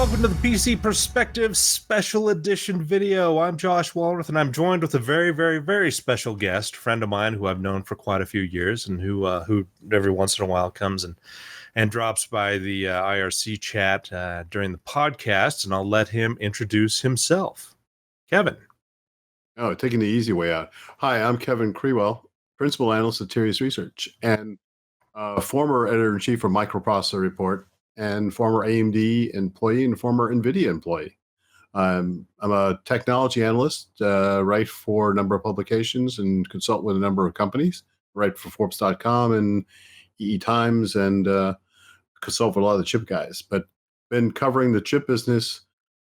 Welcome to the PC Perspective Special Edition video. I'm Josh Walrath, and I'm joined with a very, very, very special guest, friend of mine who I've known for quite a few years, and who every once in a while comes and drops by the IRC chat during the podcast, and I'll let him introduce himself. Kevin. Oh, taking the easy way out. Hi, I'm Kevin Krewell, Principal Analyst at Tirias Research, and former Editor-in-Chief for Microprocessor Report, and former AMD employee and former NVIDIA employee. I'm a technology analyst, write for a number of publications and consult with a number of companies, write for Forbes.com and EE Times, and consult with a lot of the chip guys. But been covering the chip business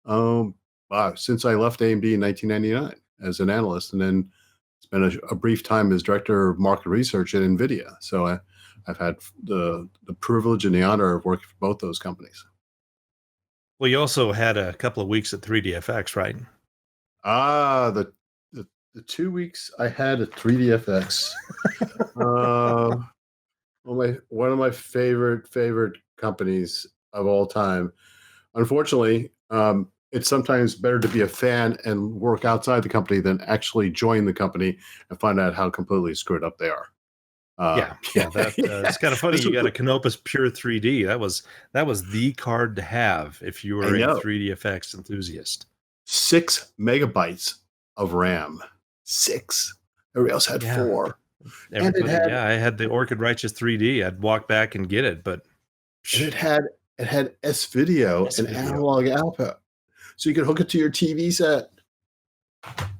since I left AMD in 1999 as an analyst, and then spent a brief time as Director of Market Research at NVIDIA. So I've had the privilege and the honor of working for both those companies. Well, you also had a couple of weeks at 3DFX, right? The 2 weeks I had at 3DFX. One of my favorite companies of all time. Unfortunately, it's sometimes better to be a fan and work outside the company than actually join the company and find out how completely screwed up they are. It's kind of funny. You got a Canopus Pure 3D. That was the card to have if you were a 3DFX enthusiast. 6 megabytes of RAM. 6. Everybody else had 4. I had the Orchid Righteous 3D. I'd walk back and get it, but it had S-Video and analog output, so you could hook it to your TV set,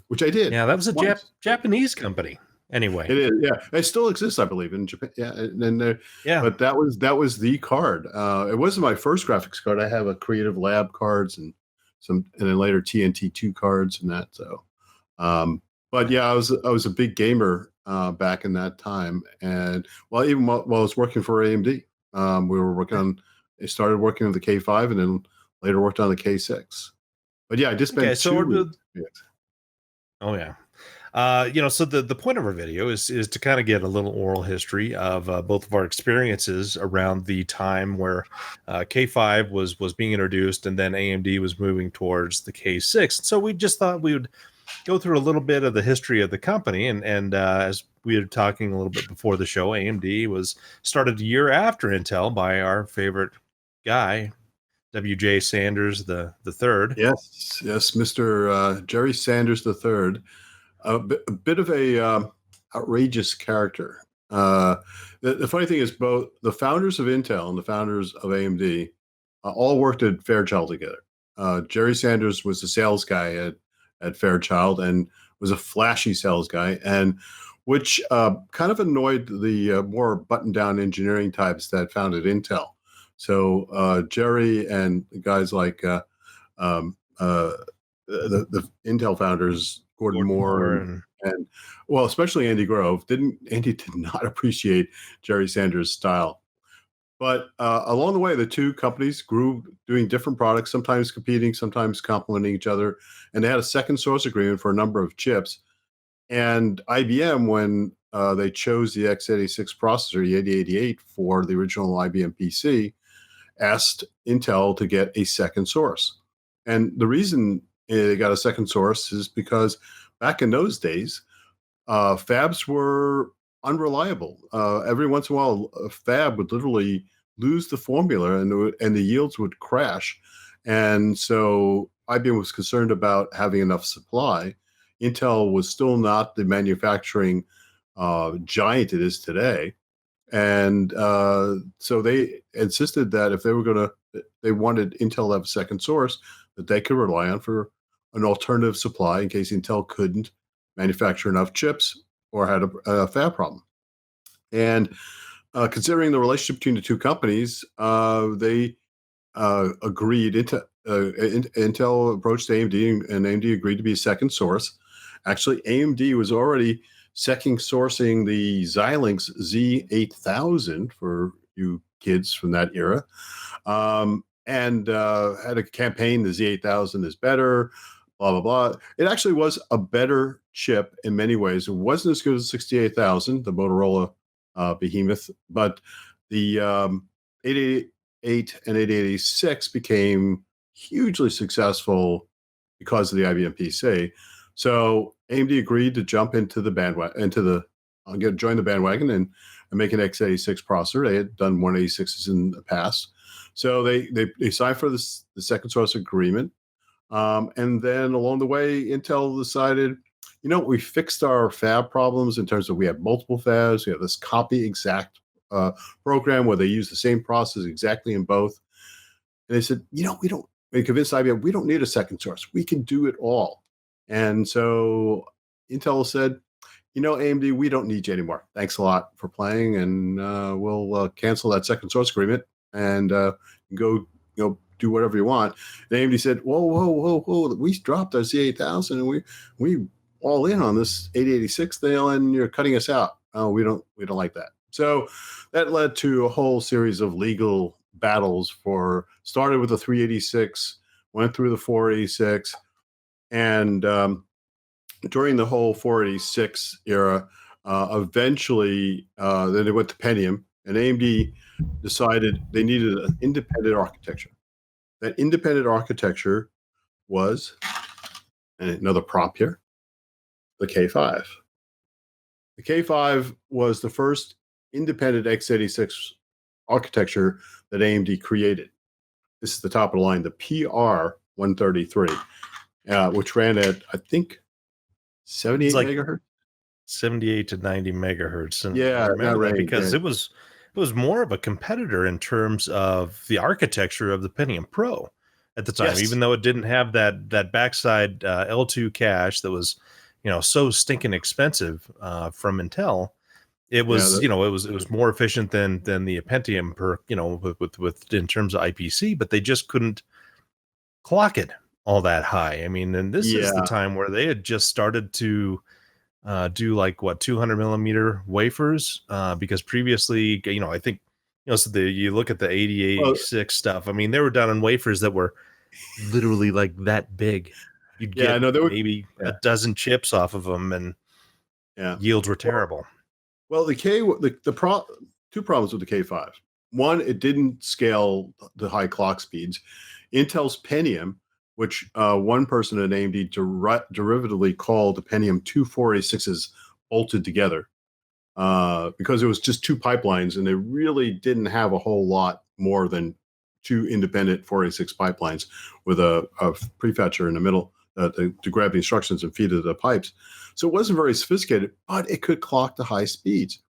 which I did. Yeah, that was a Japanese company. Anyway, it is. Yeah, it still exists, I believe, in Japan. But that was the card. It wasn't my first graphics card. I have a Creative Lab cards and then later TNT2 cards and that. So, but yeah, I was a big gamer back in that time, and while I was working for AMD, we were working on. I started working on the K5 and then later worked on the K6. But yeah, I just spent 2 weeks. Oh yeah. So the point of our video is to kind of get a little oral history of both of our experiences around the time where K5 was being introduced and then AMD was moving towards the K6. So we just thought we would go through a little bit of the history of the company. And as we were talking a little bit before the show, AMD was started a year after Intel by our favorite guy, W.J. Sanders the third. Yes, Mr. Jerry Sanders the third. A bit of a outrageous character. The funny thing is, both the founders of Intel and the founders of AMD all worked at Fairchild together. Jerry Sanders was the sales guy at Fairchild and was a flashy sales guy, and which kind of annoyed the more button-down engineering types that founded Intel. So Jerry and guys like the Intel founders, Gordon Moore and well, especially Andy Grove. Andy did not appreciate Jerry Sanders' style. But along the way, the two companies grew doing different products, sometimes competing, sometimes complementing each other. And they had a second source agreement for a number of chips. And IBM, when they chose the x86 processor, the 8088, for the original IBM PC, asked Intel to get a second source. And the reason they got a second source is because back in those days, fabs were unreliable. Every once in a while, a fab would literally lose the formula and the yields would crash. And so IBM was concerned about having enough supply. Intel was still not the manufacturing giant it is today. And so they insisted that if they wanted Intel to have a second source that they could rely on for an alternative supply in case Intel couldn't manufacture enough chips or had a fab problem. And considering the relationship between the two companies, they agreed. Intel approached AMD, and AMD agreed to be a second source. Actually, AMD was already second sourcing the Xilinx Z8000 for you kids from that era, and had a campaign. The Z8000 is better. Blah, blah, blah. It actually was a better chip in many ways. It wasn't as good as 68000, the Motorola behemoth, but the 888 and 886 became hugely successful because of the IBM PC. So AMD agreed to jump into the bandwagon, join the bandwagon and make an x86 processor. They had done 186s in the past. So they signed for the second source agreement. And then along the way, Intel decided, we fixed our fab problems in terms of we have multiple fabs. We have this copy exact program where they use the same process exactly in both. And they said, they convinced IBM, we don't need a second source. We can do it all. And so Intel said, AMD, we don't need you anymore. Thanks a lot for playing. And we'll cancel that second source agreement and go, do whatever you want. And AMD said, whoa. We dropped our Z8000 and we all in on this 8086 deal and you're cutting us out. Oh, we don't like that. So that led to a whole series of legal battles started with the 386, went through the 486, and during the whole 486 era, eventually then they went to Pentium, and AMD decided they needed an independent architecture. That independent architecture was, and another prop here, the K5. The K5 was the first independent x86 architecture that AMD created. This is the top of the line, the PR133, which ran at, I think, 78 megahertz. 78 to 90 megahertz. And yeah, I remember that range, because it was more of a competitor in terms of the architecture of the Pentium Pro at the time, yes. Even though it didn't have that backside L2 cache that was, so stinking expensive from Intel. It was, it was more efficient than the Pentium with in terms of IPC, but they just couldn't clock it all that high. I mean, and this is the time where they had just started to do 200 millimeter wafers because previously, I think, so you look at the 8086 stuff. I mean, they were done on wafers that were literally like that big. You'd get maybe a dozen chips off of them, and yields were terrible. Well, two problems with the K5. One, it didn't scale the high clock speeds. Intel's Pentium, which one person at AMD derivatively called the Pentium II 486s bolted together because it was just two pipelines, and they really didn't have a whole lot more than two independent 486 pipelines with a prefetcher in the middle to grab the instructions and feed it to the pipes. So it wasn't very sophisticated, but it could clock the high speeds.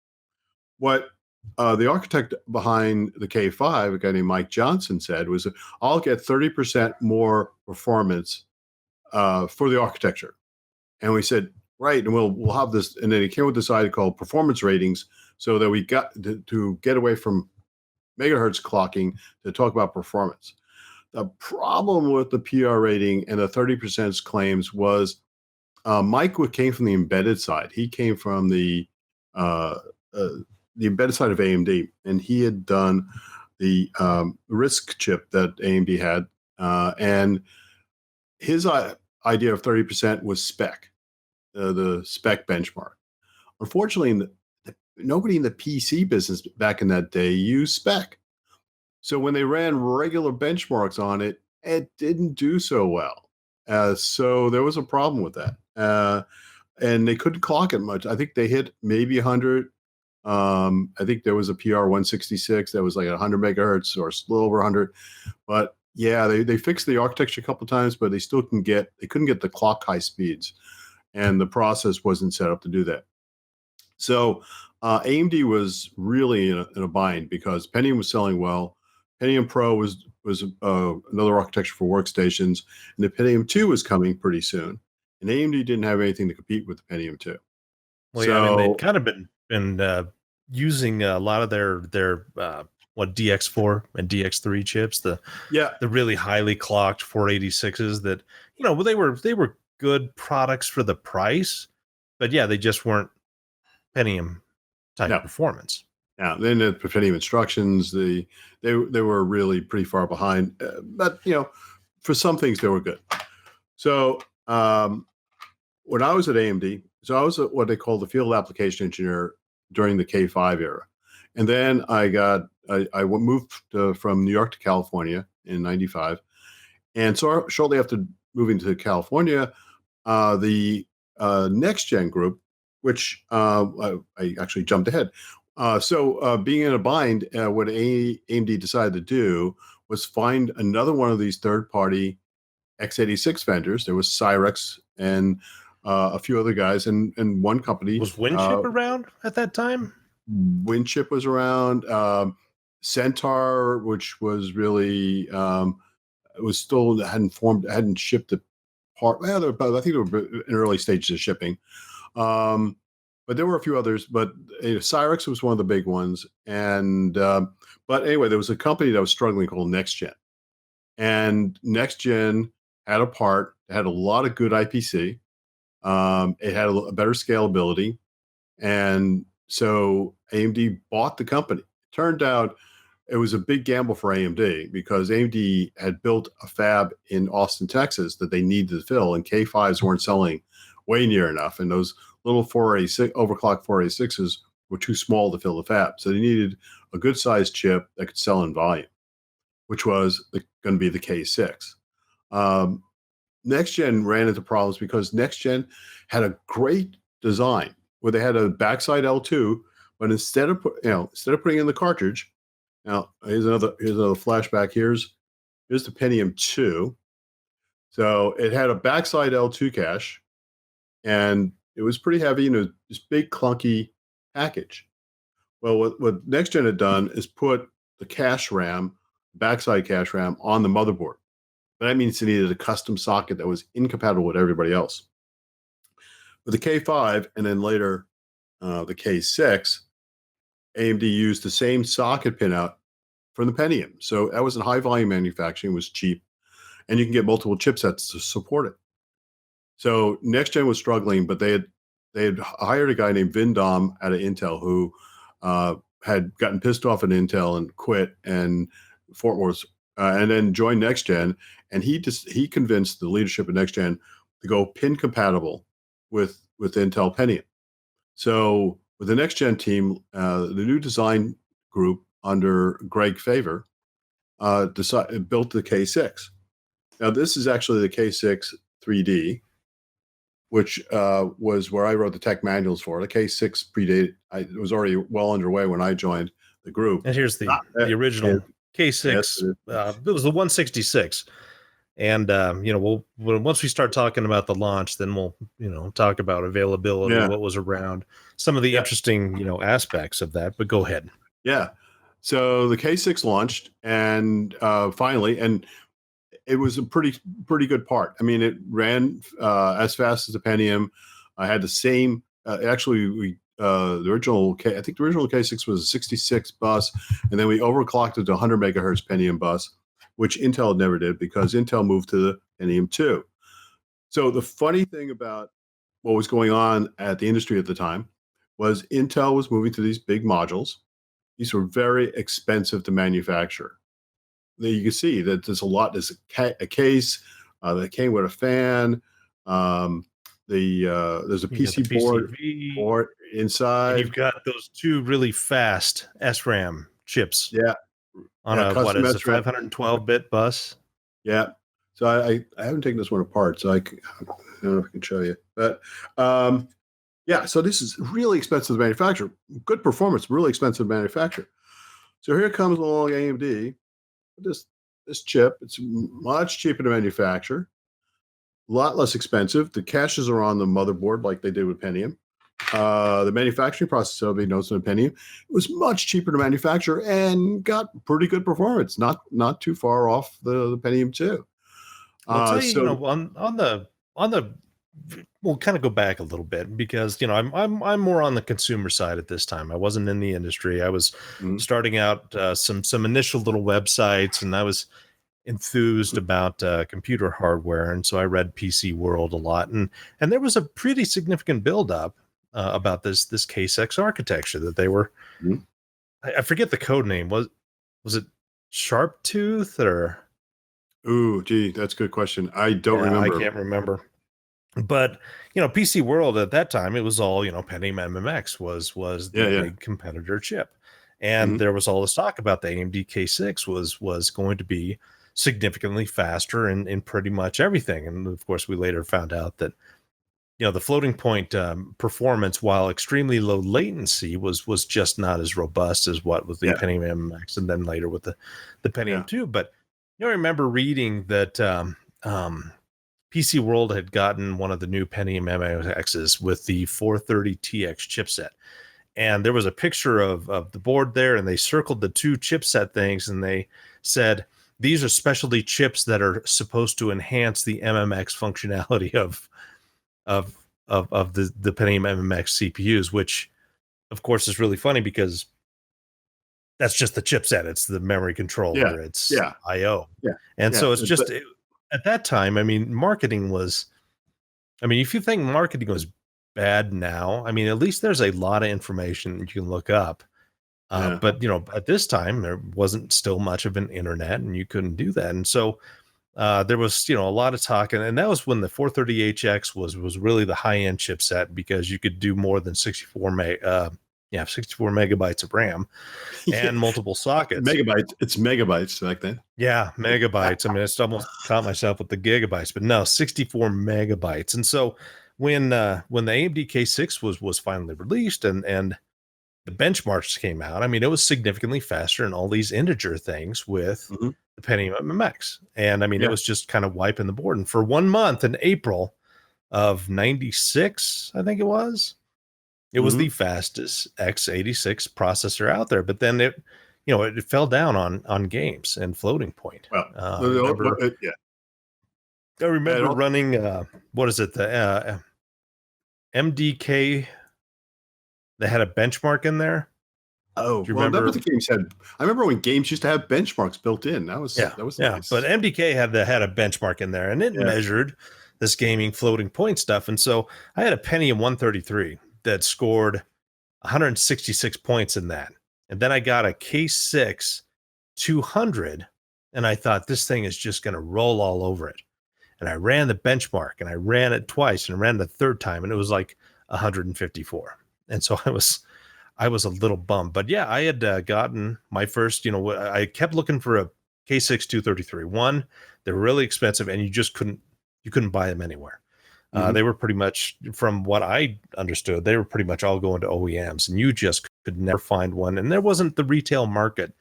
What the architect behind the K5, a guy named Mike Johnson, said was, I'll get 30% more performance for the architecture. And we said, right, and we'll have this. And then he came with this idea called performance ratings so that we got to get away from megahertz clocking to talk about performance. The problem with the PR rating and the 30% claims was Mike came from the embedded side. He came from the embedded side of AMD, and he had done the RISC chip that AMD had, and his idea of 30% was spec, the spec benchmark. Unfortunately, nobody in the PC business back in that day used spec. So when they ran regular benchmarks on it, it didn't do so well. So there was a problem with that. And they couldn't clock it much. I think they hit maybe 100. I think there was a PR 166 that was like 100 megahertz or a little over 100. But yeah, they fixed the architecture a couple of times, but they couldn't get the clock high speeds, and the process wasn't set up to do that. So AMD was really in a bind because Pentium was selling well. Pentium Pro was another architecture for workstations, and the Pentium II was coming pretty soon. And AMD didn't have anything to compete with the Pentium II. Well, yeah, I mean, they'd kind of been using a lot of their DX4 and DX3 chips, the really highly clocked 486s that, they were good products for the price, but yeah, they just weren't Pentium type performance. Yeah, then the Pentium instructions, they were really pretty far behind, but for some things they were good. So when I was at AMD, so I was what they call the field application engineer during the K5 era, and then I moved from New York to California in '95, And so shortly after moving to California, the NexGen group, which I actually jumped ahead. Being in a bind, what AMD decided to do was find another one of these third-party x86 vendors. There was Cyrex and a few other guys, and one company. Was Winchip around at that time? Winchip was around. Centaur, which was really it was still hadn't shipped the part. Well, I think they were in early stages of shipping. But there were a few others. But Cyrex was one of the big ones. And but anyway, there was a company that was struggling called NexGen, and NexGen had a part. It had a lot of good IPC. It had a better scalability, and so AMD bought the company. Turned out it was a big gamble for AMD because AMD had built a fab in Austin, Texas that they needed to fill, and K5s weren't selling way near enough. And those little 486 overclock 486s were too small to fill the fab. So they needed a good sized chip that could sell in volume, which was going to be the K6. NexGen ran into problems because NexGen had a great design where they had a backside L2, but instead of putting in the cartridge, now here's another flashback. Here's the Pentium II. So it had a backside L2 cache, and it was pretty heavy, this big clunky package. Well, what NexGen had done is put the cache RAM, backside cache RAM, on the motherboard. But that means it needed a custom socket that was incompatible with everybody else. With the K5 and then later the K6, AMD used the same socket pinout from the Pentium. So that was in high volume manufacturing, was cheap, and you can get multiple chipsets to support it. So NexGen was struggling, but they had hired a guy named Vin Dom out of Intel who had gotten pissed off at Intel and quit and Fort Worth, and then joined NexGen. And he convinced the leadership of NexGen to go pin compatible with Intel Pentium. So with the NexGen team, the new design group under Greg Favor built the K6. Now this is actually the K6 3D, which was where I wrote the tech manuals for. The K6 predated. It was already well underway when I joined the group. And here's the original K6. It was the 166. And once we start talking about the launch, then we'll talk about availability, what was around, some of the interesting aspects of that. But go ahead. Yeah. So the K6 launched, and finally, and it was a pretty good part. I mean, it ran as fast as the Pentium. I had the same. Actually, the original K6 was a 66 bus, and then we overclocked it to 100 megahertz Pentium bus, which Intel never did because Intel moved to the Pentium II. So the funny thing about what was going on at the industry at the time was Intel was moving to these big modules. These were very expensive to manufacture. You can see that there's a lot. There's a case that came with a fan. There's a PC board inside. And you've got those two really fast SRAM chips. Yeah. On a 512-bit bus. Yeah. So I haven't taken this one apart, so I don't know if I can show you. But yeah, so this is really expensive to manufacture. Good performance, really expensive to manufacture. So here comes along AMD. This chip, it's much cheaper to manufacture, a lot less expensive. The caches are on the motherboard like they did with Pentium. The manufacturing process of notes on Pentium, it was much cheaper to manufacture and got pretty good performance, not too far off the Pentium II. I'll tell you, on the we'll kind of go back a little bit because I'm more on the consumer side at this time. I wasn't in the industry. I was starting out some initial little websites, and I was enthused about computer hardware, and so I read PC World a lot, and there was a pretty significant buildup about this K6 architecture that they were. I forget the code name. Was it Sharptooth or? Ooh, gee, that's a good question. I don't remember. I can't remember. But PC World at that time, it was all Pentium MMX was the big competitor chip, and there was all this talk about the AMD K6 was going to be significantly faster in pretty much everything. And of course, we later found out that the floating point performance, while extremely low latency, was just not as robust as what was the Pentium MMX, and then later with the Pentium II. But I remember reading that PC World had gotten one of the new Pentium MMXs with the 430TX chipset, and there was a picture of the board there, and they circled the two chipset things, and they said these are specialty chips that are supposed to enhance the MMX functionality of the Pentium MMX CPUs, which of course is really funny because that's just the chipset. It's the memory controller. It's IO. And so it's just at that time, I mean, marketing was, I mean, if you think marketing was bad now, I mean, at least there's a lot of information you can look up. But at this time there wasn't still much of an internet, and you couldn't do that. And so there was, a lot of talk, and that was when the 430HX was really the high end chipset, because you could do more than 64 megabytes of RAM and multiple sockets. Megabytes. It's megabytes back then. Yeah, megabytes. I mean, it's almost caught myself with the gigabytes, but no, 64 megabytes. And so when the AMD K6 was finally released, and the benchmarks came out, I mean, it was significantly faster in all these integer things with the Pentium MMX. And I mean, it was just kind of wiping the board. And for 1 month in April of 96, I think it was the fastest x86 processor out there. But then it fell down on games and floating point. Well, I remember running, what is it? The MDK. They had a benchmark in there. Oh, well, that was the games had. I remember when games used to have benchmarks built in. That was nice. But MDK had a benchmark in there, and it measured this gaming floating point stuff. And so I had a Pentium 133 that scored 166 points in that, and then I got a K6 200, and I thought this thing is just going to roll all over it. And I ran the benchmark, and I ran it twice, and I ran the third time, and it was like 154. And so I was a little bummed. But yeah, I had gotten my first, I kept looking for a K6 233. One, they're really expensive, and you couldn't buy them anywhere. They were pretty much, from what I understood, they were pretty much all going to OEMs, and you just could never find one. And there wasn't the retail market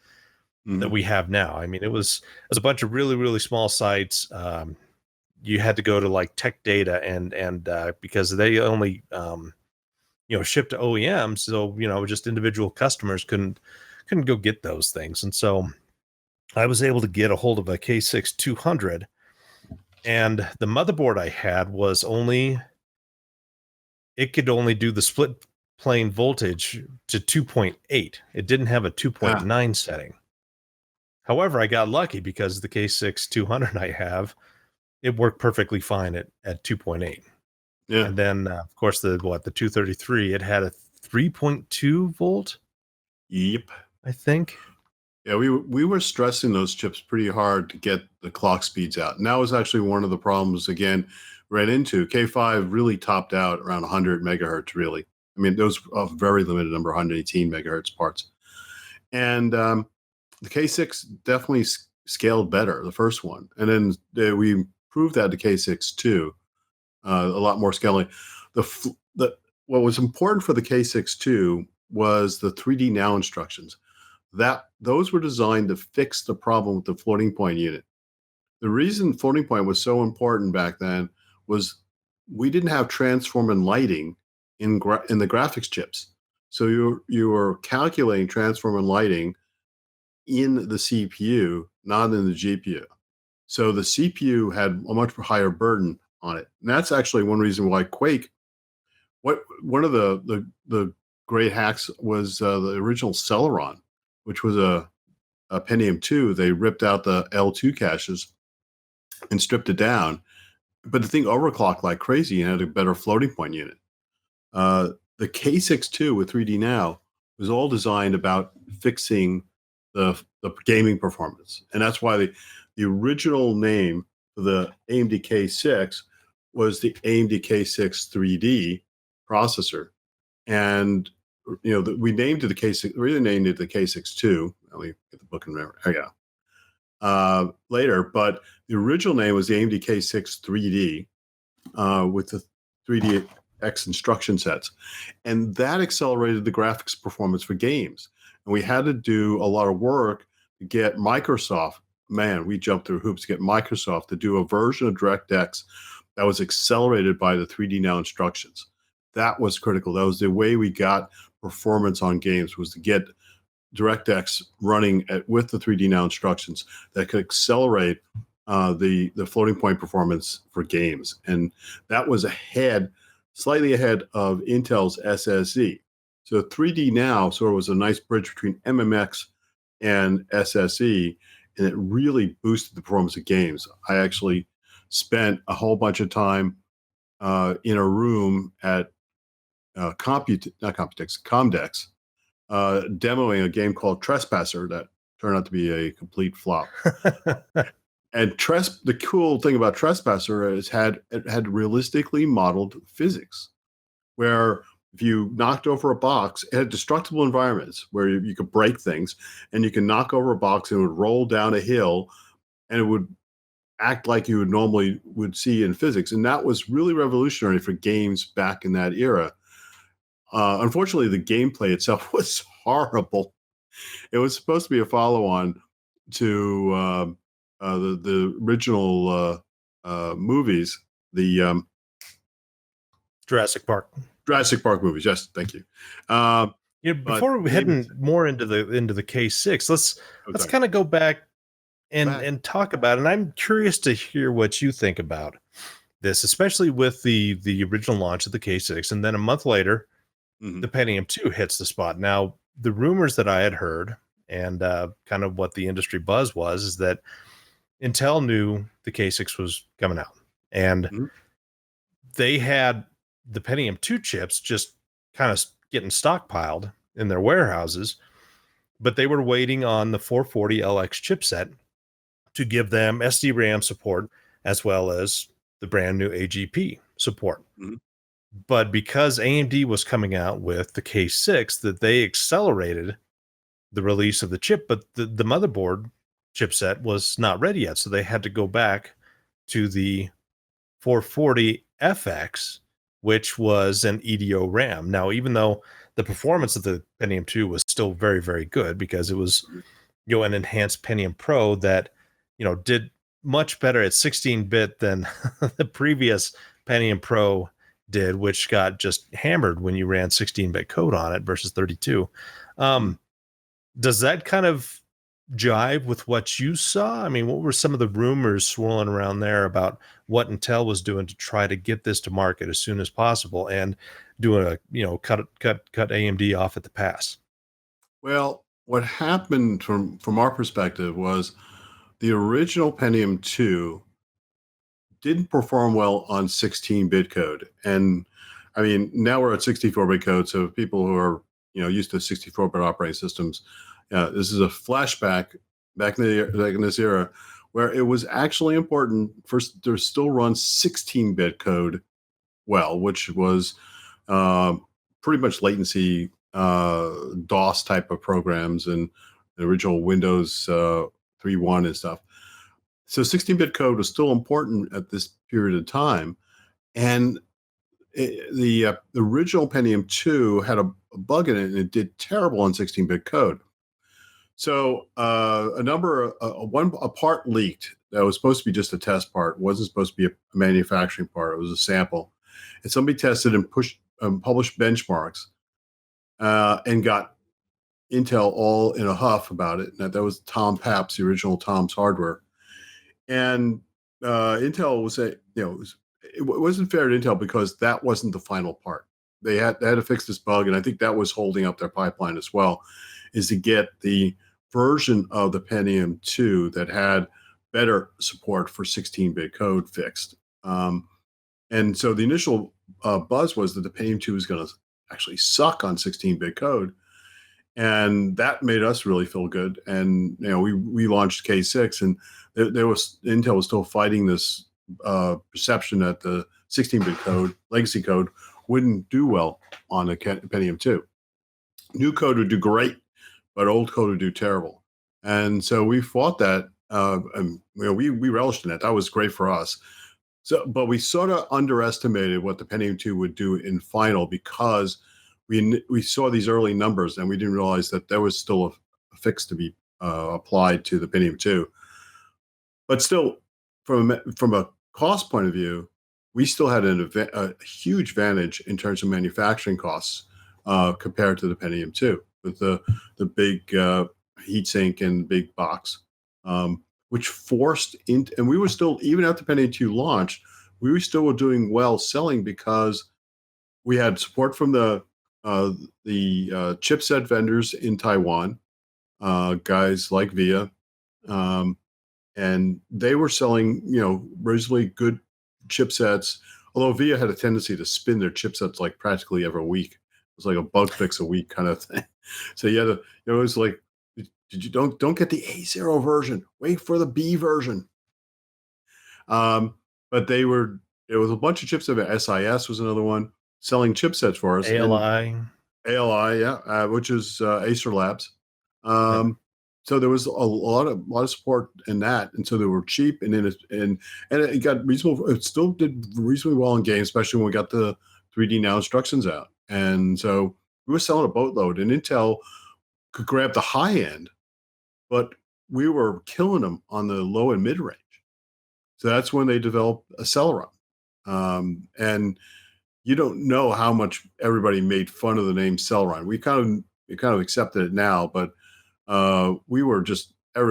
that we have now. I mean, it was a bunch of really, really small sites. You had to go to like Tech Data, and because they only shipped to OEMs, so just individual customers couldn't go get those things. And so I was able to get a hold of a K6 200, and the motherboard I had it could only do the split plane voltage to 2.8. It didn't have a 2.9 setting. However, I got lucky because the K6 200 I have, it worked perfectly fine at 2.8. Yeah. And then, of course, the 233, it had a 3.2 volt. Yep. I think. Yeah, we were stressing those chips pretty hard to get the clock speeds out. And that was actually one of the problems, again, ran into. K5 really topped out around 100 megahertz, really. I mean, those a very limited number, 118 megahertz parts. And the K6 definitely scaled better, the first one. And then we proved that to K6 too. A lot more scaling. What was important for the K6 was the 3D now instructions. Those were designed to fix the problem with the floating point unit. The reason floating point was so important back then was we didn't have transform and lighting in the graphics chips. So you were calculating transform and lighting in the CPU, not in the GPU. So the CPU had a much higher burden on it. And that's actually one reason why Quake, one of the great hacks was the original Celeron, which was a Pentium II. They ripped out the L2 caches and stripped it down. But the thing overclocked like crazy and had a better floating point unit. The K6 with 3D Now was all designed about fixing the gaming performance. And that's why the original name for the AMD K6 was the AMD K6 3D processor. And, we named it the K6, we really named it the K6 II. Let me get the book and remember. Oh, yeah. later, but the original name was the AMD K6 3D with the 3DX instruction sets. And that accelerated the graphics performance for games. And we had to do a lot of work to get Microsoft, man, we jumped through hoops to get Microsoft to do a version of DirectX that was accelerated by the 3D Now instructions. That was critical. That was the way we got performance on games, was to get DirectX running with the 3D Now instructions that could accelerate the floating point performance for games. And that was slightly ahead of Intel's SSE. So 3D Now sort of was a nice bridge between MMX and SSE, and it really boosted the performance of games. I actually spent a whole bunch of time in a room at Comdex, demoing a game called Trespasser that turned out to be a complete flop. And the cool thing about Trespasser is it had realistically modeled physics, where if you knocked over a box, it had destructible environments where you could break things, and you can knock over a box and it would roll down a hill, and it would act like you would see in physics. And that was really revolutionary for games back in that era. Unfortunately, the gameplay itself was horrible. It was supposed to be a follow-on to the original movies, the Jurassic Park movies. Yes, thank you. Before we heading more into the K6, let's kind of go back and talk about it. And I'm curious to hear what you think about this, especially with the original launch of the K6, and then a month later, the Pentium II hits the spot. Now, the rumors that I had heard, and kind of what the industry buzz was, is that Intel knew the K6 was coming out, and they had the Pentium II chips just kind of getting stockpiled in their warehouses, but they were waiting on the 440LX chipset to give them SDRAM support as well as the brand new AGP support. But because AMD was coming out with the K6, that they accelerated the release of the chip, but the motherboard chipset was not ready yet. So they had to go back to the 440FX, which was an EDO RAM. Now, even though the performance of the Pentium II was still very, very good, because it was, an enhanced Pentium Pro that, did much better at 16-bit than the previous Pentium Pro did, which got just hammered when you ran 16-bit code on it versus 32. Does that kind of jive with what you saw? I mean, what were some of the rumors swirling around there about what Intel was doing to try to get this to market as soon as possible and doing a cut AMD off at the pass? Well, what happened from our perspective was the original Pentium II didn't perform well on 16-bit code. And I mean, now we're at 64-bit code. So people who are, used to 64-bit operating systems, this is a flashback back in this era where it was actually important to still run 16-bit code well, which was pretty much latency DOS type of programs and the original Windows 3.1 and stuff. So 16-bit code was still important at this period of time. And the original Pentium II had a bug in it, and it did terrible on 16-bit code. So a part leaked that was supposed to be just a test part. It wasn't supposed to be a manufacturing part. It was a sample. And somebody tested and published benchmarks and got Intel all in a huff about it. That was Tom Papp's, the original Tom's Hardware. And Intel was it wasn't fair to Intel because that wasn't the final part. They had to fix this bug, and I think that was holding up their pipeline as well, is to get the version of the Pentium II that had better support for 16-bit code fixed. And so the initial buzz was that the Pentium II was going to actually suck on 16-bit code. And that made us really feel good. And we launched K6, and Intel was still fighting this perception that the 16-bit code, legacy code, wouldn't do well on the Pentium II. New code would do great, but old code would do terrible. And so we fought that and we relished in it. That was great for us. So, but we sort of underestimated what the Pentium II would do in final because we saw these early numbers and we didn't realize that there was still a fix to be applied to the Pentium II. But still, from a cost point of view, we still had a huge advantage in terms of manufacturing costs compared to the Pentium II with the big heatsink and big box, which forced in. And we were still, even after Pentium II launched, we were doing well selling because we had support from the chipset vendors in Taiwan, guys like VIA. And they were selling, reasonably good chipsets. Although VIA had a tendency to spin their chipsets like practically every week. It was like a bug fix a week kind of thing. So you had to, it was like, did you don't get the A0 version? Wait for the B version. But there was a bunch of chipsets. SIS was another one selling chipsets for us. ALI, yeah, which is Acer Labs. So there was a lot of support in that, and so they were cheap, and it got reasonable. It still did reasonably well in games, especially when we got the 3D Now instructions out, and so we were selling a boatload. And Intel could grab the high end, but we were killing them on the low and mid range. So that's when they developed Celeron, and you don't know how much everybody made fun of the name Celeron. We kind of accepted it now, but everyone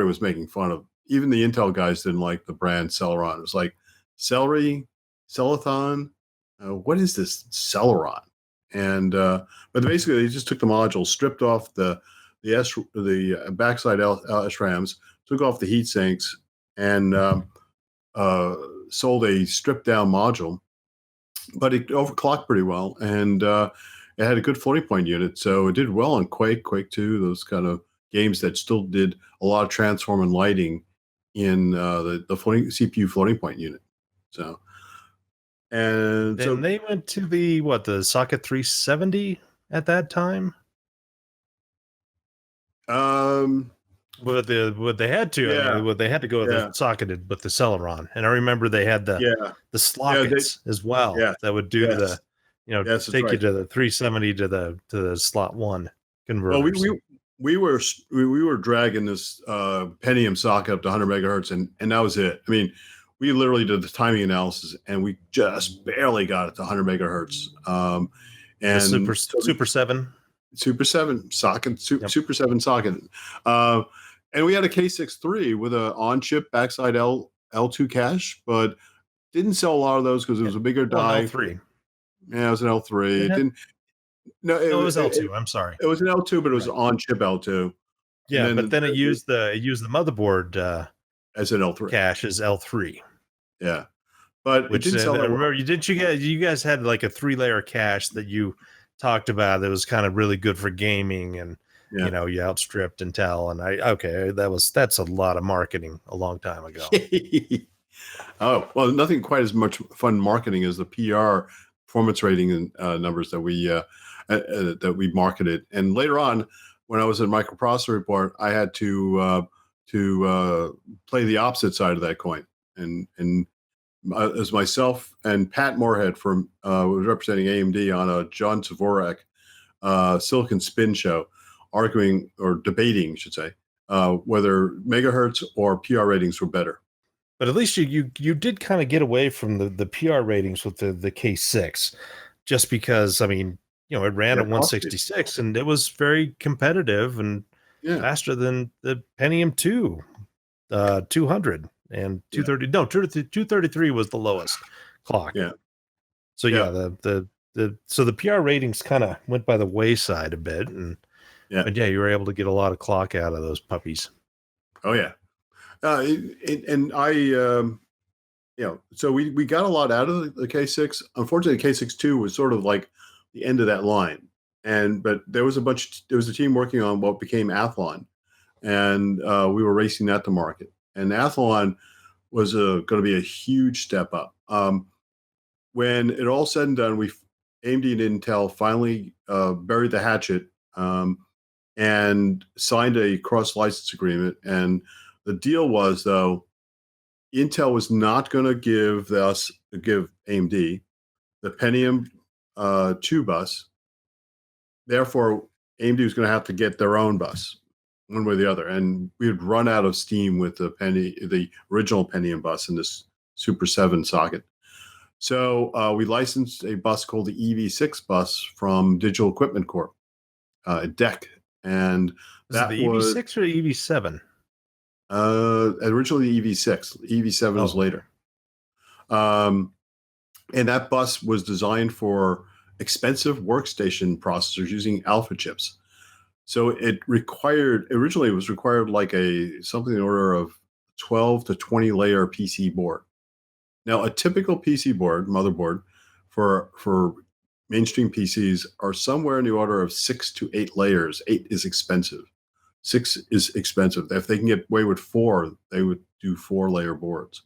was making fun of. Even the Intel guys didn't like the brand Celeron. It was like celery, cellathon. What is this Celeron? And but basically, they just took the module, stripped off the backside SRAMs, took off the heat sinks, and sold a stripped down module. But it overclocked pretty well, and it had a good floating point unit, so it did well on Quake 2, those kind of games that still did a lot of transform and lighting in the floating CPU floating point unit. So, and then so they went to the socket 370 at that time. But they had to, yeah, they had to go with the socketed with the Celeron, and I remember they had the slockets as well that would do take you to the 370 to the slot 1 converters. Well, we were dragging this Pentium socket up to 100 megahertz, and that was it. I mean, we literally did the timing analysis, and we just barely got it to 100 megahertz. And the Super 7. Super 7 socket, Super 7 socket. And we had a K63 with an on-chip backside L2 cache, but didn't sell a lot of those because it was a bigger die. L3. Yeah, it was an L3. It didn't. No, it was L2. I'm sorry. It was an L2, but it was on-chip L2. Yeah, but then it used the motherboard as an L3 cache as L3. Yeah, but which it didn't sell that well. Remember, you guys had like a 3-layer cache that you talked about that was kind of really good for gaming, and you outstripped Intel, and that's a lot of marketing a long time ago. Oh, well, nothing quite as much fun marketing as the PR performance rating numbers that we marketed. And later on, when I was in Microprocessor Report, I had to play the opposite side of that coin, and as myself and Pat Moorhead from was representing AMD on a John Dvorak Silicon Spin show, arguing or debating, I should say, whether megahertz or PR ratings were better. But at least you did kind of get away from the PR ratings with the K6, just because, I mean, it ran at 166 and it was very competitive and faster than the Pentium II 200 and 230. No, 233 was the lowest clock. Yeah. So so the PR ratings kind of went by the wayside a bit, and but you were able to get a lot of clock out of those puppies. Oh yeah. And I, so we got a lot out of the K6. Unfortunately, the K6-2 was sort of like the end of that line. But there was a team working on what became Athlon, and we were racing that to market. And Athlon was going to be a huge step up. When it all said and done, AMD and Intel finally buried the hatchet and signed a cross license agreement. And The deal was, though, Intel was not going to give AMD the Pentium II bus. Therefore, AMD was going to have to get their own bus, one way or the other. And we had run out of steam with the original Pentium bus in this Super 7 socket. So we licensed a bus called the EV6 bus from Digital Equipment Corp, DEC. And Was it the EV6 or the EV7? Originally EV6. EV7 was later. And that bus was designed for expensive workstation processors using alpha chips. So originally it was required like something in the order of 12 to 20 layer PC board. Now, a typical PC board, motherboard, for mainstream PCs are somewhere in the order of 6 to 8 layers. 8 is expensive. 6 is expensive. If they can get away with 4, they would do 4-layer boards.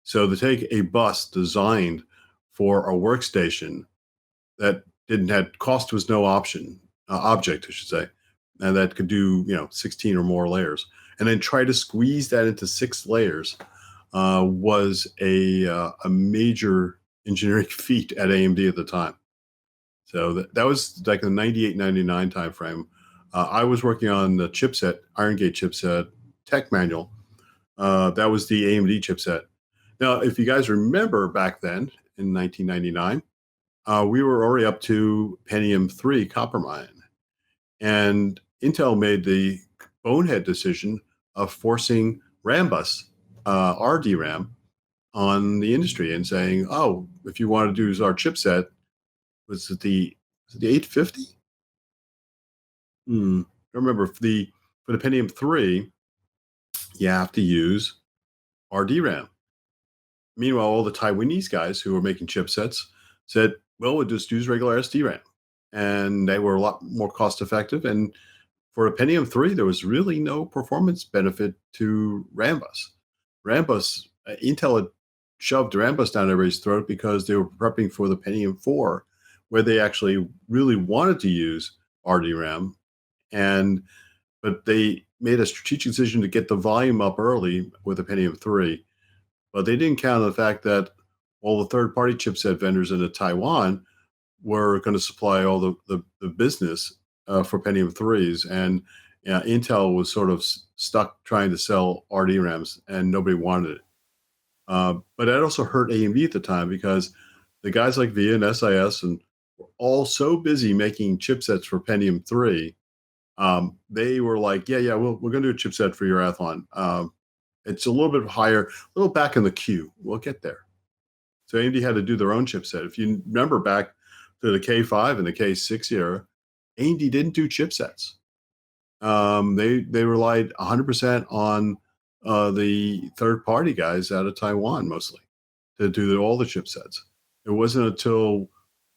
So to take a bus designed for a workstation that cost was no object, I should say, and that could do 16 or more layers, and then try to squeeze that into 6 layers was a major engineering feat at AMD at the time. So that was like the 98, 99 timeframe. I was working on the chipset, Iron Gate chipset tech manual. That was the AMD chipset. Now, if you guys remember back then in 1999, we were already up to Pentium III Coppermine. And Intel made the bonehead decision of forcing RAM bus, RDRAM, on the industry and saying, oh, if you want to do our chipset, was it the 850? I remember for the Pentium 3, you have to use RDRAM. Meanwhile, all the Taiwanese guys who were making chipsets said, well, we'll just use regular SDRAM. And they were a lot more cost effective. And for a Pentium 3, there was really no performance benefit to RAM bus. RAM bus, Intel had shoved RAM bus down everybody's throat because they were prepping for the Pentium 4, where they actually really wanted to use RDRAM. But they made a strategic decision to get the volume up early with the Pentium 3. But they didn't count on the fact that all the third-party chipset vendors in Taiwan were going to supply all the business for Pentium 3s. And Intel was sort of stuck trying to sell RDRAMs, and nobody wanted it. But that also hurt AMD at the time because the guys like VIA and SIS and were all so busy making chipsets for Pentium 3. They were like, we're going to do a chipset for your Athlon. It's a little bit higher, a little back in the queue. We'll get there. So AMD had to do their own chipset. If you remember back to the K5 and the K6 era, AMD didn't do chipsets. They relied 100% on the third-party guys out of Taiwan mostly to do all the chipsets. It wasn't until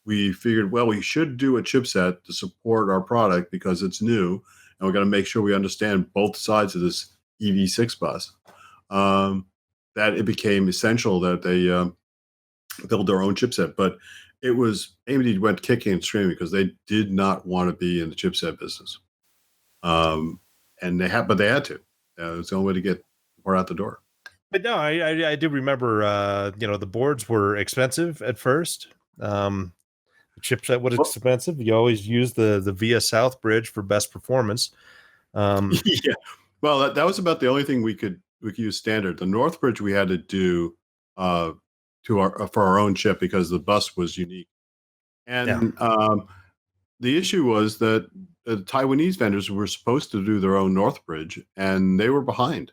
we figured, well, we should do a chipset to support our product because it's new, and we're going to make sure we understand both sides of this EV6 bus, that it became essential that they build their own chipset. But it was AMD went kicking and screaming because they did not want to be in the chipset business, and but they had to. It's the only way to get more out the door. But no, I do remember. The boards were expensive at first. The chipset was expensive. You always use the VIA South bridge for best performance. Yeah, well, that was about the only thing we could use standard. The North bridge we had to do for our own chip because the bus was unique. And the issue was that the Taiwanese vendors were supposed to do their own North bridge, and they were behind.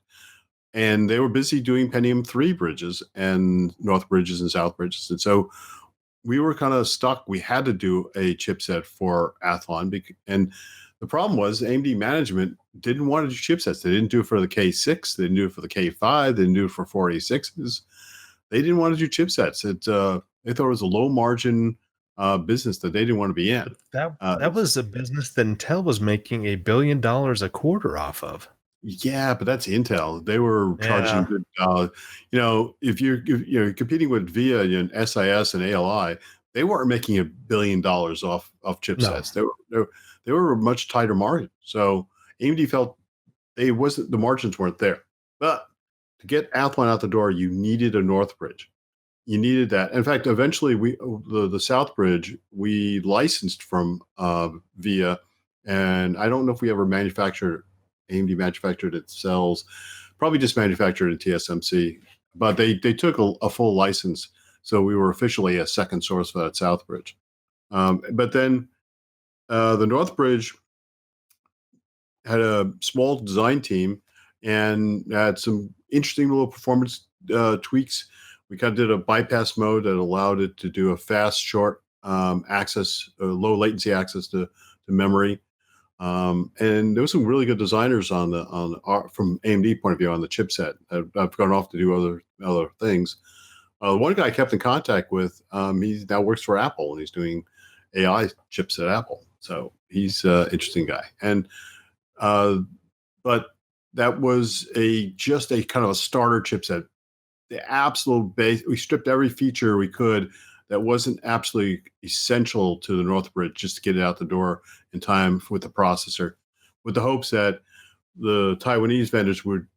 And they were busy doing Pentium 3 bridges and North bridges and South bridges. And so we were kind of stuck. We had to do a chipset for Athlon. And the problem was AMD management didn't want to do chipsets. They didn't do it for the K6. They didn't do it for the K5. They didn't do it for 486s. They didn't want to do chipsets. They thought it was a low margin business that they didn't want to be in. That was a business that Intel was making $1 billion a quarter off of. Yeah, but that's Intel. They were charging good. If you're competing with VIA and SIS and ALI, they weren't making $1 billion off chipsets. No. They were a much tighter margin. So AMD felt the margins weren't there. But to get Athlon out the door, you needed a north bridge. You needed that. In fact, eventually the south bridge we licensed from VIA, and I don't know if we ever manufactured. AMD manufactured its cells, probably just manufactured in TSMC, but they took a full license, so we were officially a second source for that south bridge. But then the north bridge had a small design team and had some interesting little performance tweaks. We kind of did a bypass mode that allowed it to do a fast, short access, low latency access to memory. And there was some really good designers from AMD point of view on the chipset. I've gone off to do other things. One guy I kept in contact with, he now works for Apple and he's doing AI chips at Apple. So he's an interesting guy. And but that was just a kind of a starter chipset. The absolute base. We stripped every feature we could that wasn't absolutely essential to the North Bridge just to get it out the door in time with the processor, with the hopes that the Taiwanese vendors would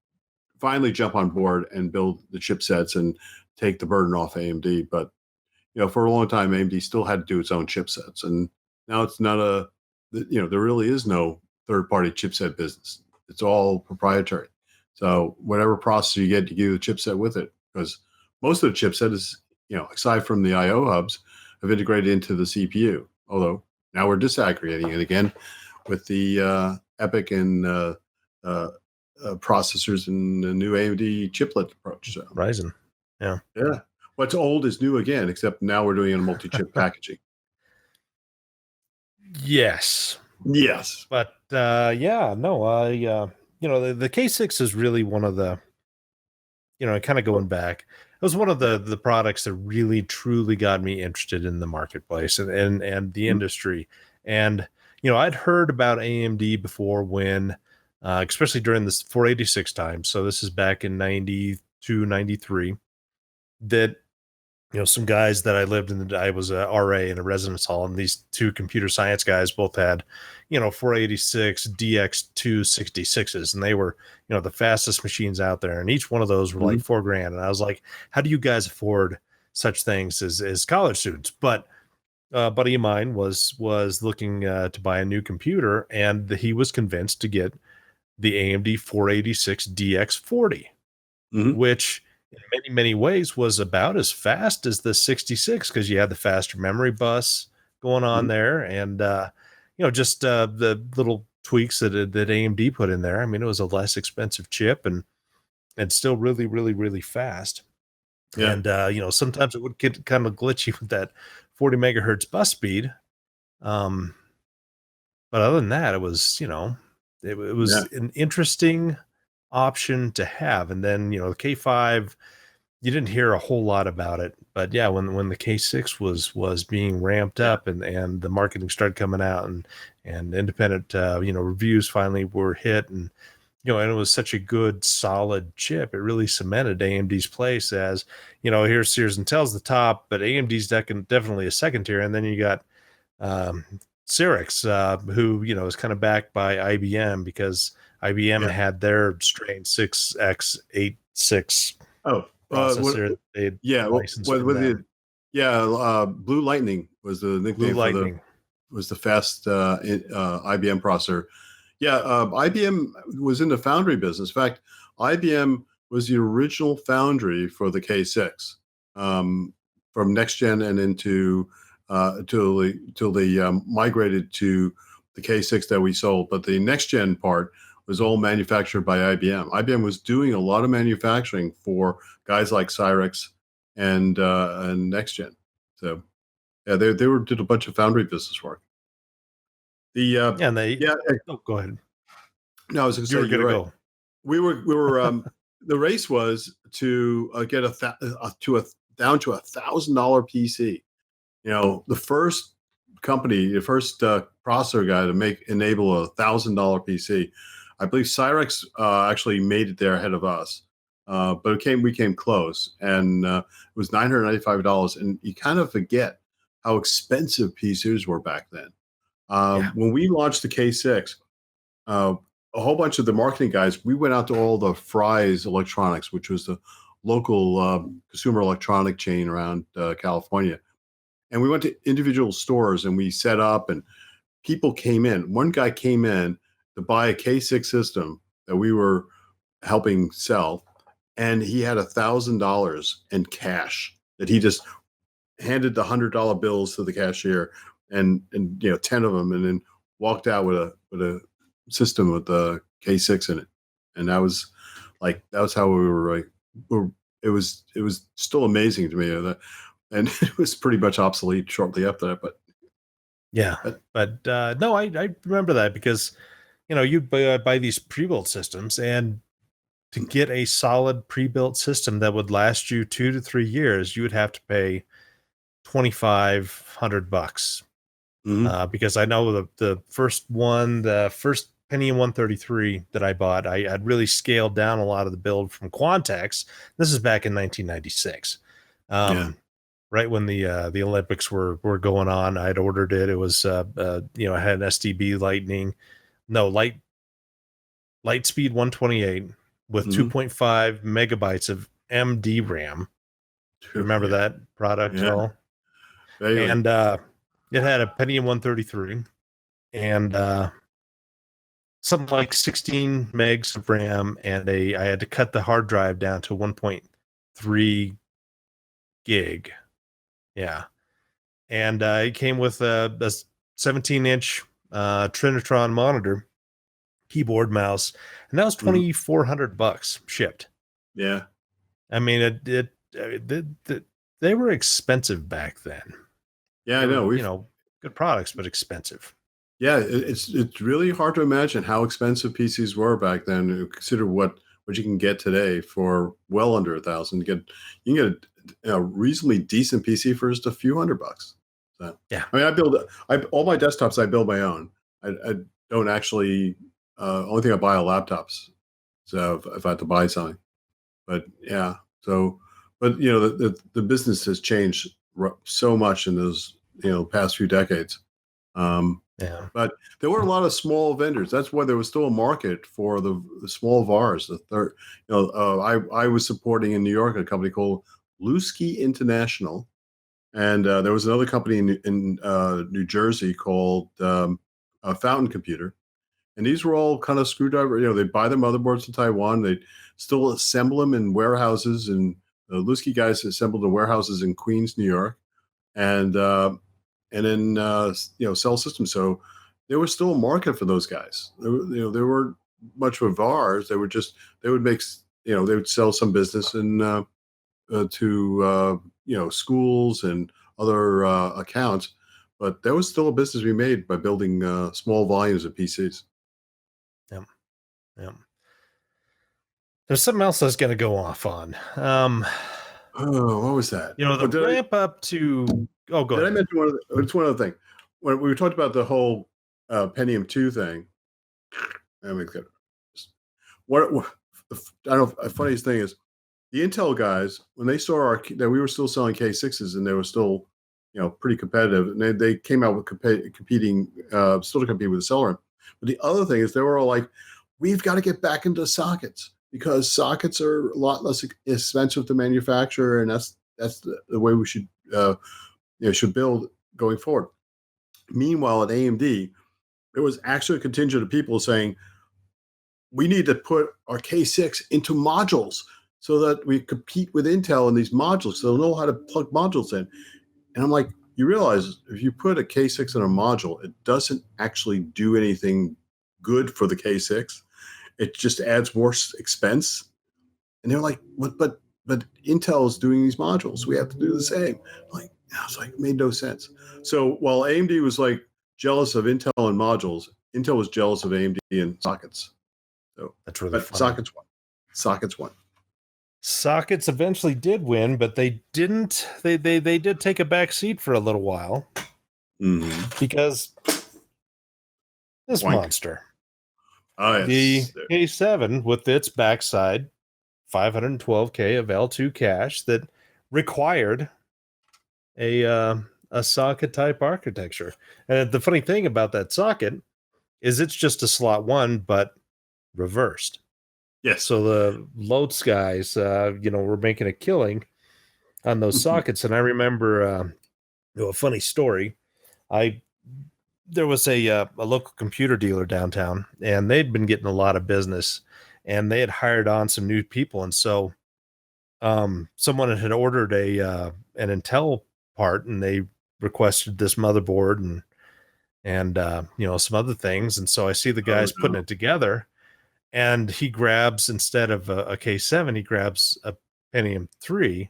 finally jump on board and build the chipsets and take the burden off AMD. But for a long time, AMD still had to do its own chipsets, and now it's not there really is no third-party chipset business. It's all proprietary. So whatever processor you get, you do the chipset with it, because most of the chipset is, aside from the I/O hubs, have integrated into the CPU. Although now we're disaggregating it again with the EPYC and processors and the new AMD chiplet approach. So Ryzen, yeah. What's old is new again, except now we're doing it in multi-chip packaging. Yes. But the K6 is really one of the, kind of going back, it was one of the products that really truly got me interested in the marketplace and the industry. And I'd heard about AMD before when especially during this 486 time, so this is back in 92, 93, that some guys that I lived in, I was a RA in a residence hall, and these two computer science guys both had, 486 DX2 66s, and they were, the fastest machines out there. And each one of those were like $4,000. And I was like, how do you guys afford such things as college students? But a buddy of mine was looking to buy a new computer, and he was convinced to get the AMD 486 DX40, which in many, many ways was about as fast as the 66, because you had the faster memory bus going on there. And, just the little tweaks that AMD put in there. I mean, it was a less expensive chip and still really, really, really fast. Yeah. And, sometimes it would get kind of glitchy with that 40 megahertz bus speed. But other than that, it was, it was an interesting option to have. And then, the K5, you didn't hear a whole lot about it, but yeah, when the K6 was being ramped up and the marketing started coming out and independent reviews finally were hit, and and it was such a good solid chip, it really cemented AMD's place as, here's Sears and Intel's the top, but AMD's definitely a second tier. And then you got Cyrix, who is kind of backed by IBM, because IBM had their strain 6x86 processor. Blue Lightning was the nickname was the fast IBM processor. IBM was in the foundry business. In fact, IBM was the original foundry for the K6 from NexGen and into till they migrated to the K6 that we sold. But the NexGen part was all manufactured by IBM. IBM was doing a lot of manufacturing for guys like Cyrix and NexGen. So they did a bunch of foundry business work. Go ahead. No, I was going to say you're right. Go. We were the race was to get down to $1,000 PC. The first company, the first processor guy to enable a $1,000 PC. I believe Cyrix actually made it there ahead of us, but we came close, and it was $995. And you kind of forget how expensive PCs were back then. When we launched the K6, a whole bunch of the marketing guys, we went out to all the Fry's Electronics, which was the local consumer electronic chain around California. And we went to individual stores and we set up, and people came in. One guy came in to buy a K6 system that we were helping sell, and he had $1,000 in cash that he just handed the $100 bills to the cashier, and 10 of them, and then walked out with a system with the K6 in it. And that was how we were like, it was still amazing to me that, and it was pretty much obsolete shortly after that. But yeah, but no, I remember that because you buy these pre-built systems, and to get a solid pre-built system that would last you 2 to 3 years, you would have to pay $2,500. Because I know the first Pentium 133 that I bought, I had really scaled down a lot of the build from Quantex. This is back in 1996. Right when the Olympics were going on. I'd ordered it. It was I had an STB Lightspeed 128 with 2.5 megabytes of MDRAM. Remember that product at all? And it had a Pentium 133 and something like 16 megs of RAM, and I had to cut the hard drive down to 1.3 gig. Yeah. And it came with a 17-inch Trinitron monitor, keyboard, mouse, and that was $2,400 shipped. Yeah. I mean, they were expensive back then. Yeah, I know. Good products, but expensive. Yeah, it's really hard to imagine how expensive PCs were back then. Consider what you can get today for well under $1,000. You can get a reasonably decent PC for just a few $100. So, yeah, I mean, all my desktops I build my own. I don't actually. Only thing I buy are laptops. So if I have to buy something, but yeah. So, but the business has changed so much in those past few decades. Yeah. But there were a lot of small vendors. That's why there was still a market for the small VARs. The third, I was supporting in New York a company called Lusky International, and there was another company in New Jersey called Fountain Computer, and these were all kind of screwdriver. They buy the motherboards in Taiwan. They still assemble them in warehouses, and the Lusky guys assembled the warehouses in Queens, New York, and then sell systems. So there was still a market for those guys. They weren't much of VARs. They would make they would sell some business to schools and other accounts, but there was still a business to be made by building small volumes of PCs. Yeah. There's something else I was going to go off on. What was that? The ramp up to. Oh, go ahead. Did I mention it's one other thing. When we talked about the whole Pentium II thing, I don't know. The funniest thing is the Intel guys, when they saw that we were still selling K6s and they were still, pretty competitive, and they came out with competing, still to compete with Celeron. But the other thing is they were all like, we've got to get back into sockets because sockets are a lot less expensive to manufacture, and that's the way we should should build going forward. Meanwhile, at AMD, there was actually a contingent of people saying, we need to put our K6 into modules so that we compete with Intel in these modules, so they'll know how to plug modules in. And I'm like, you realize if you put a K6 in a module, it doesn't actually do anything good for the K6. It just adds more expense. And they're like, but Intel is doing these modules. We have to do the same. I was like, it made no sense. So while AMD was like jealous of Intel and modules, Intel was jealous of AMD and sockets. So that's really funny. Sockets won. Sockets eventually did win, but they didn't. They did take a back seat for a little while because this monster, the K7 with its backside 512K of L2 cache that required a socket type architecture. And the funny thing about that socket is it's just a slot 1, but reversed. Yes. So the Lotus guys, were making a killing on those sockets. And I remember a funny story. There was a local computer dealer downtown, and they'd been getting a lot of business, and they had hired on some new people. And so someone had ordered an Intel part, and they requested this motherboard and some other things. And so I see the Oh guys putting no. it together, and he grabs, instead of a K7, he grabs a Pentium II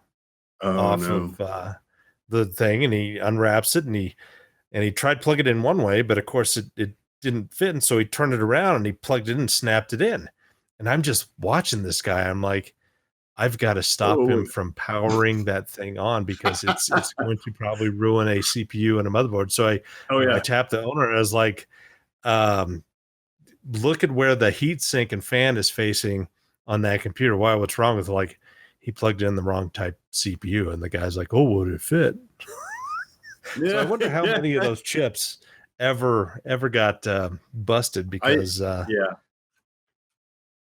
Oh off no. of the thing, and he unwraps it, and he tried to plug it in one way, but of course it didn't fit, and so he turned it around and he plugged it in and snapped it in. And I'm just watching this guy. I'm like, I've got to stop Oh. him from powering that thing on, because it's going to probably ruin a CPU and a motherboard. So Oh I yeah. tapped the owner, and I was like, um, look at where the heat sink and fan is facing on that computer. Why? What's wrong with it? Like, he plugged in the wrong type CPU, and the guy's like, "Oh, would it fit?" So I Yeah. wonder how Yeah. many of those chips ever got busted, I because yeah.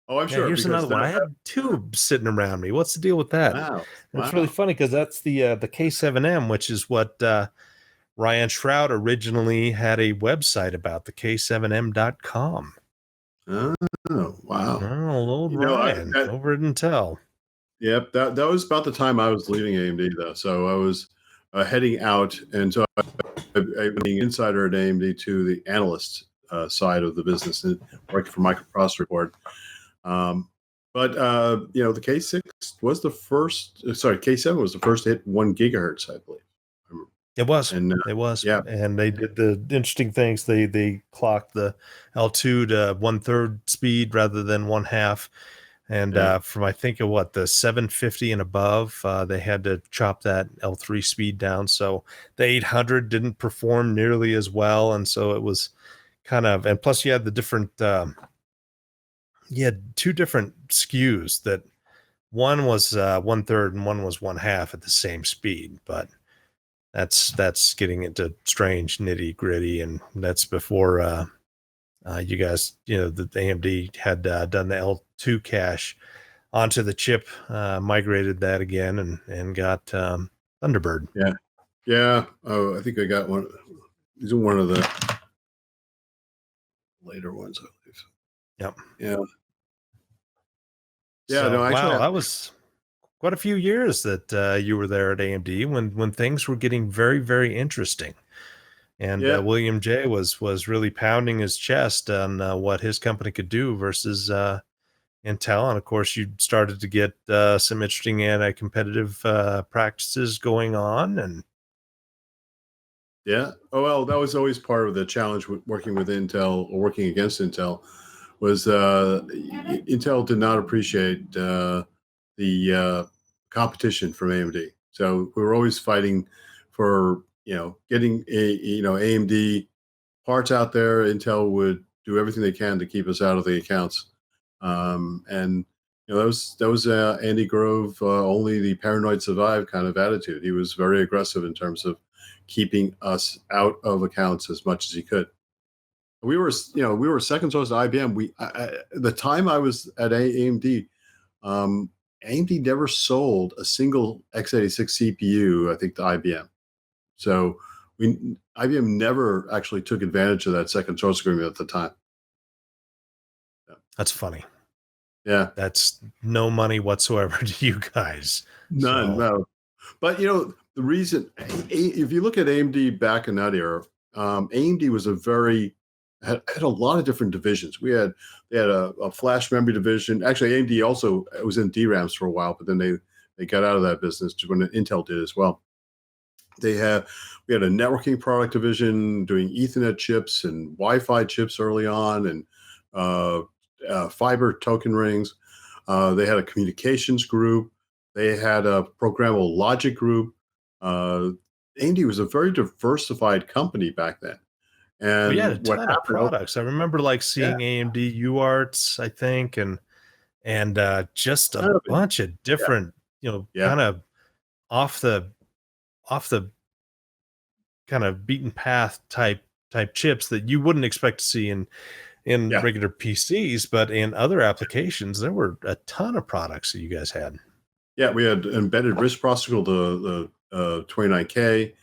Oh, I'm yeah, sure here's because another one. I had two sitting around me. What's the deal with that? wow. And it's really Wow. funny because that's the K7M, which is what Ryan Shroud originally had a website about, the K7M.com. Oh, wow. Oh, old You know, Ryan over at Intel. yep, that was about the time I was leaving AMD though. So I was heading out, and so I being insider at AMD to the analyst side of the business, and working for microprocessor board. Um, but the K6 was the first. Sorry, K7 was the first to hit 1 gigahertz, I believe. It was. And It was. yeah, And they did the interesting things. They clocked the L2 to 1/3 speed rather than one half. And yeah, from, I think, of what, the 750 and above, they had to chop that L3 speed down. So the 800 didn't perform nearly as well. And so it was kind of, and plus you had the different, you had two different SKUs, that one was 1/3 and one was one half at the same speed. But that's getting into strange nitty gritty, and that's before you guys, the AMD had done the L2 cache onto the chip, migrated that again, and got Thunderbird. yeah, yeah. Oh, I think I got one. These are one of the later ones, I believe. Yep. Yeah, yeah. So No, actually, wow, that was quite a few years that you were there at AMD, when things were getting very, very interesting. And yeah, William J was really pounding his chest on what his company could do versus Intel. And of course, you started to get some interesting anti-competitive practices going on. And yeah. Oh well, that was always part of the challenge with working with Intel or working against Intel. Was Intel did not appreciate the competition from AMD. So we were always fighting for getting AMD parts out there. Intel would do everything they can to keep us out of the accounts. And that was Andy Grove, only the paranoid survive kind of attitude. He was very aggressive in terms of keeping us out of accounts as much as he could. We were second source to IBM. The time I was at AMD, AMD never sold a single x86 CPU, I think, to IBM. So IBM never actually took advantage of that second source agreement at the time. that's funny. Yeah, That's no money whatsoever to you guys. none, So no. But the reason, if you look at AMD back in that era, AMD was had a lot of different divisions. They had a flash memory division. Actually, AMD also was in DRAMs for a while, but then they got out of that business when Intel did as well. We had a networking product division doing Ethernet chips and Wi-Fi chips early on, and uh, fiber token rings. They had a communications group. They had a programmable logic group. Uh, AMD was a very diversified company back then. we had a And what ton of happened? products. I remember like Yeah, seeing AMD UARTs, I think, and just a kind of, bunch of yeah, different, yeah, kind of off the off the kind of beaten path type chips that you wouldn't expect to see in in Yeah. regular PCs, but in other applications, there were a ton of products that you guys had. Yeah, we had embedded RISC processor, the 29K.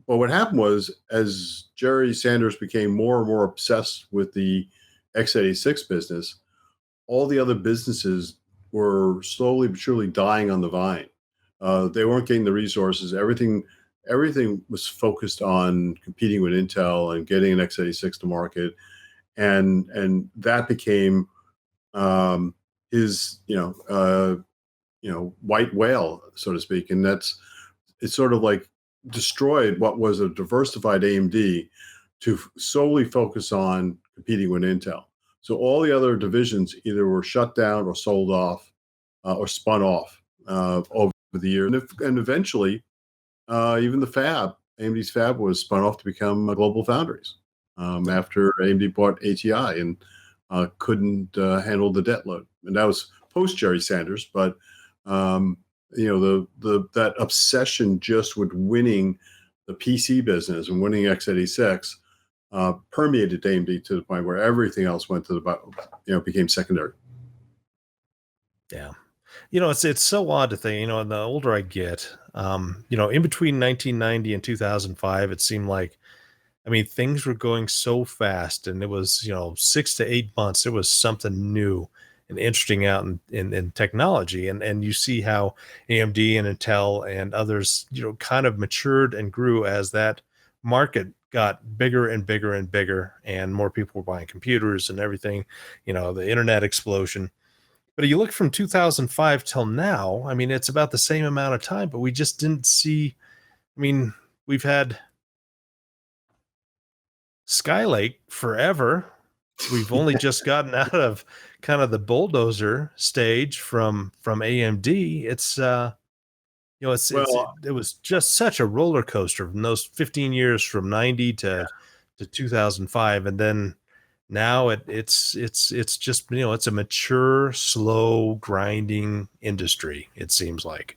But what happened was, as Jerry Sanders became more and more obsessed with the x86 business, all the other businesses were slowly but surely dying on the vine. They weren't getting the resources. Everything was focused on competing with Intel and getting an x86 to market, and that became his white whale, so to speak. And it's sort of like destroyed what was a diversified AMD to solely focus on competing with Intel. So all the other divisions either were shut down or sold off or spun off over the years. And eventually, even AMD's fab was spun off to become Global Foundries after AMD bought ATI and couldn't handle the debt load. And that was post Jerry Sanders, but that obsession just with winning the PC business and winning x86 permeated AMD to the point where everything else went to became secondary. Yeah. It's so odd to think, the older I get, in between 1990 and 2005, it seemed like, things were going so fast, and it was, 6 to 8 months. There was something new and interesting out in technology. And you see how AMD and Intel and others, kind of matured and grew as that market got bigger and bigger and bigger, and more people were buying computers and everything, the internet explosion. But you look from 2005 till now, it's about the same amount of time, but we just didn't see. We've had Skylake forever. We've only just gotten out of kind of the bulldozer stage from AMD. It was just such a roller coaster from those 15 years from 90 to 2005, and then now it's just, it's a mature, slow, grinding industry, it seems like.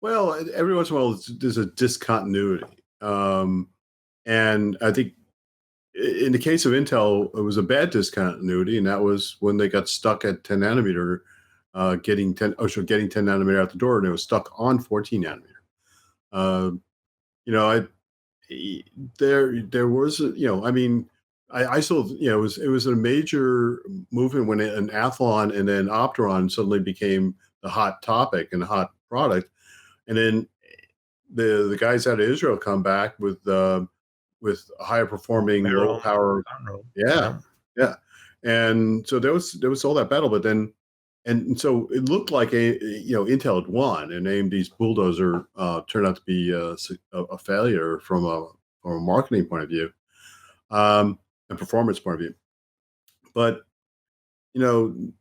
Well, every once in a while there's a discontinuity, and I think in the case of Intel, it was a bad discontinuity, and that was when they got stuck at 10 nanometer, getting 10 nanometer out the door, and it was stuck on 14 nanometer. There was, I still, it was a major movement when an Athlon and then Opteron suddenly became the hot topic and the hot product, and then the guys out of Israel come back with higher performing low power. Yeah. And so there was all that battle, but then, and so it looked like Intel had won, and AMD's bulldozer turned out to be a failure from a marketing point of view, and performance point of view. But then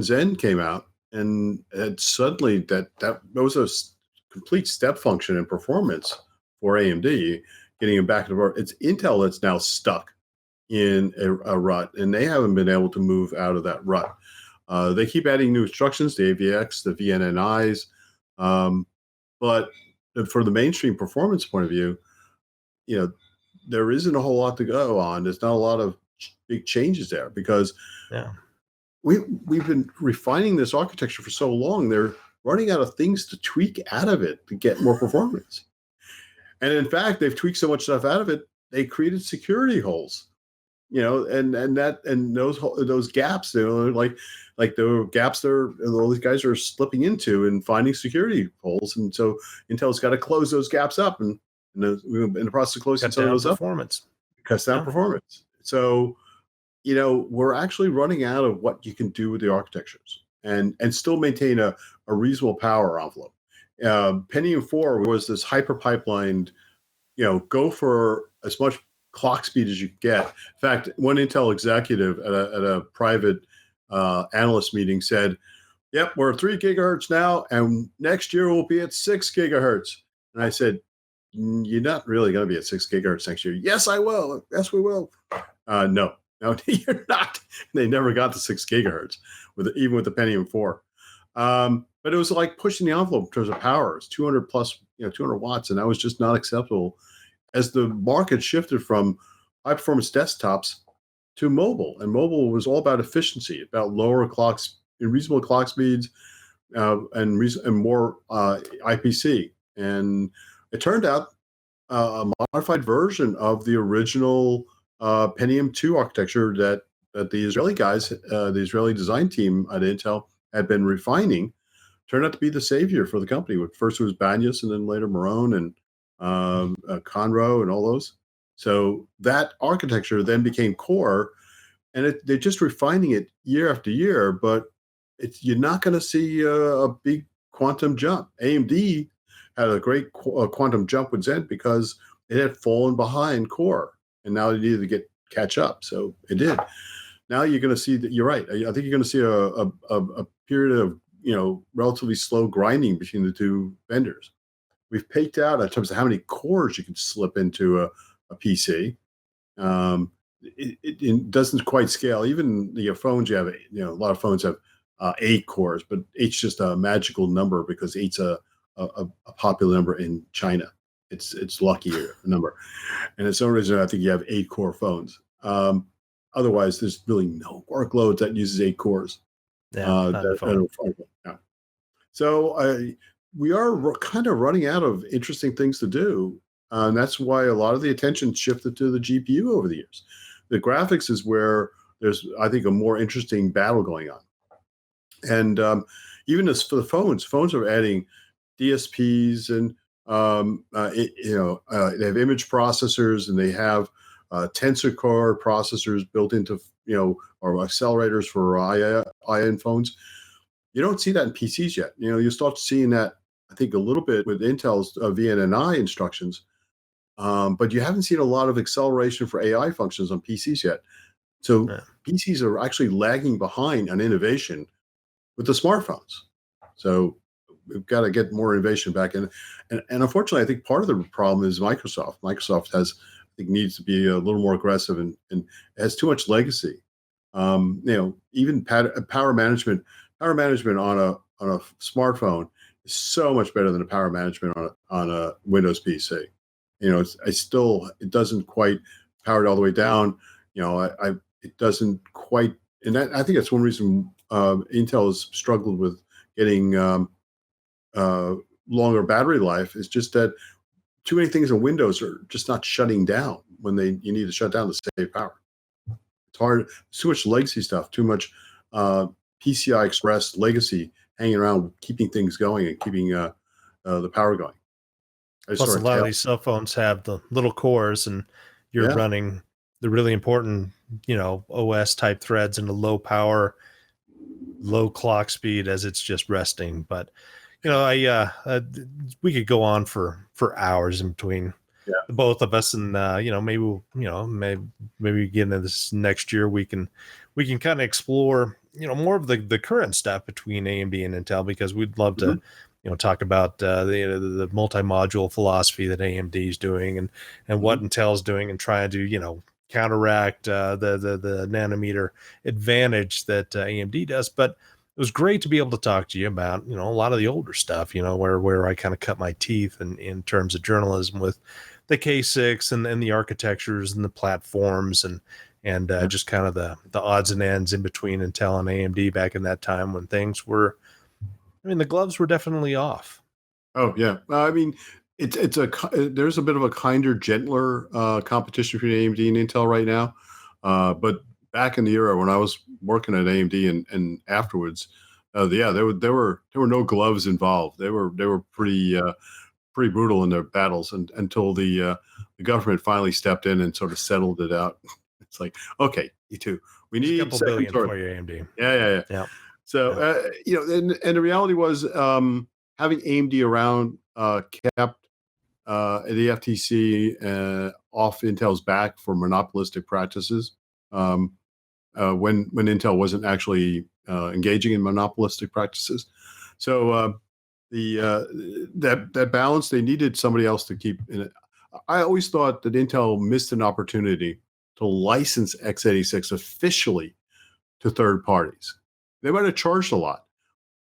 Zen came out, and suddenly that was a complete step function in performance for AMD, getting them back to work. It's Intel that's now stuck in a rut, and they haven't been able to move out of that rut. They keep adding new instructions, the AVX, the VNNIs, but for the mainstream performance point of view, there isn't a whole lot to go on. There's not a lot of big changes there because we've been refining this architecture for so long. They're running out of things to tweak out of it to get more performance. And in fact, they've tweaked so much stuff out of it, they created security holes. And those gaps, like the gaps all these guys are slipping into and finding security holes, and so Intel's got to close those gaps up, and in the process of closing some of those performance. Cuts down performance. So, we're actually running out of what you can do with the architectures, and still maintain a reasonable power envelope. Pentium IV was this hyper pipelined, go for as much clock speed as you get. In fact, one Intel executive at a private analyst meeting said, "Yep, we're at 3 gigahertz now, and next year we'll be at 6 gigahertz." And I said, "You're not really going to be at 6 gigahertz next year." "Yes, I will. Yes, we will." No, you're not. They never got to 6 gigahertz even with the Pentium IV. But it was like pushing the envelope in terms of power. It's 200 plus, 200 watts, and that was just not acceptable. As the market shifted from high performance desktops to mobile, and mobile was all about efficiency, about lower clocks, reasonable clock speeds, and more IPC. And it turned out a modified version of the original Pentium II architecture that the Israeli guys, the Israeli design team at Intel, had been refining, turned out to be the savior for the company. First it was Banyas, and then later Marone and Conroe and all those. So that architecture then became core, and they're just refining it year after year. But you're not going to see a big quantum jump. AMD had a great quantum jump with Zen because it had fallen behind Core, and now it needed to catch up. So it did. Now you're going to see that. You're right. I think you're going to see a period of relatively slow grinding between the two vendors. We've peaked out in terms of how many cores you can slip into a PC. It doesn't quite scale. Even your phones, you have a lot of phones have 8 cores, but 8's just a magical number because 8's a popular number in China. It's luckier number, and it's the only reason I think you have 8-core phones. Otherwise, there's really no workload that uses 8 cores. Yeah. So we are kind of running out of interesting things to do. And that's why a lot of the attention shifted to the GPU over the years. The graphics is where there's, I think, a more interesting battle going on. And even as for the phones are adding DSPs, and they have image processors, and they have tensor core processors built into or accelerators for IN phones. You don't see that in PCs yet. You start seeing that, I think, a little bit with Intel's VNNI instructions, but you haven't seen a lot of acceleration for AI functions on PCs yet. So PCs are actually lagging behind on innovation with the smartphones. So we've got to get more innovation back in. And unfortunately, I think part of the problem is Microsoft. Microsoft needs to be a little more aggressive and has too much legacy. Even power management on a smartphone is so much better than a power management on a Windows PC. It doesn't quite power it all the way down. It doesn't quite, and I think that's one reason Intel has struggled with getting longer battery life, is just that too many things in Windows are just not shutting down when you need to shut down to save power. It's hard. Too much legacy stuff. Too much PCI Express legacy hanging around, keeping things going and keeping the power going. Plus, a lot of these cell phones have the little cores, and you're running the really important, OS type threads into low power, low clock speed as it's just resting. But we could go on for hours in between both of us, and maybe get into this next year. We can kind of explore more of the current stuff between AMD and Intel, because we'd love to talk about the multi-module philosophy that AMD is doing, and what Intel's doing, and trying to counteract the nanometer advantage that AMD does. But it was great to be able to talk to you about a lot of the older stuff, where I kind of cut my teeth in terms of journalism with the K6 and the architectures and the platforms, and just kind of the odds and ends in between Intel and AMD back in that time when things were, the gloves were definitely off. Oh yeah, there's a bit of a kinder, gentler competition between AMD and Intel right now, but back in the era when I was working at AMD and afterwards, there were no gloves involved. They were pretty brutal in their battles, until the government finally stepped in and sort of settled it out. It's like, okay, you two, we need a couple billion for you, AMD. Yeah. So and the reality was, having AMD around kept the FTC off Intel's back for monopolistic practices. When Intel wasn't actually engaging in monopolistic practices. So that balance, they needed somebody else to keep in it. I always thought that Intel missed an opportunity to license x86 officially to third parties. They might have charged a lot,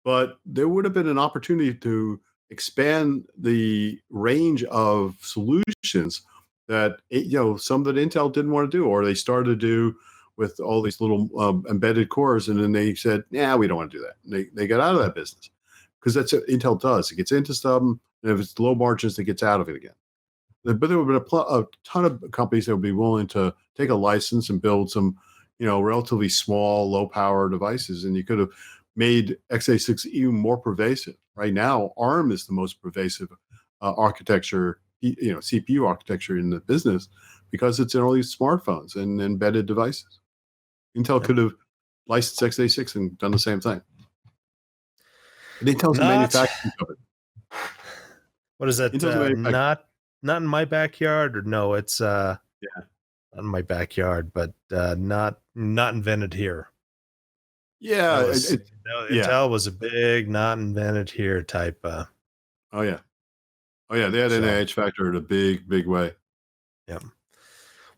but there would have been an opportunity to expand the range of solutions that some that Intel didn't want to do, or they started to do with all these little embedded cores, and then they said, "Yeah, we don't want to do that." And they got out of that business because that's what Intel does. It gets into some, and if it's low margins, it gets out of it again. But there would have been a ton of companies that would be willing to take a license and build some, relatively small, low power devices, and you could have made x86 even more pervasive. Right now, ARM is the most pervasive architecture, CPU architecture in the business because it's in all these smartphones and embedded devices. Intel could have licensed x86 and done the same thing. And Intel's a manufacturing company. What is that? Not in my backyard, or no? It's not in my backyard, but not invented here. Yeah, Intel was a big not invented here type. Oh yeah, they had an edge factor in a big way. Yeah.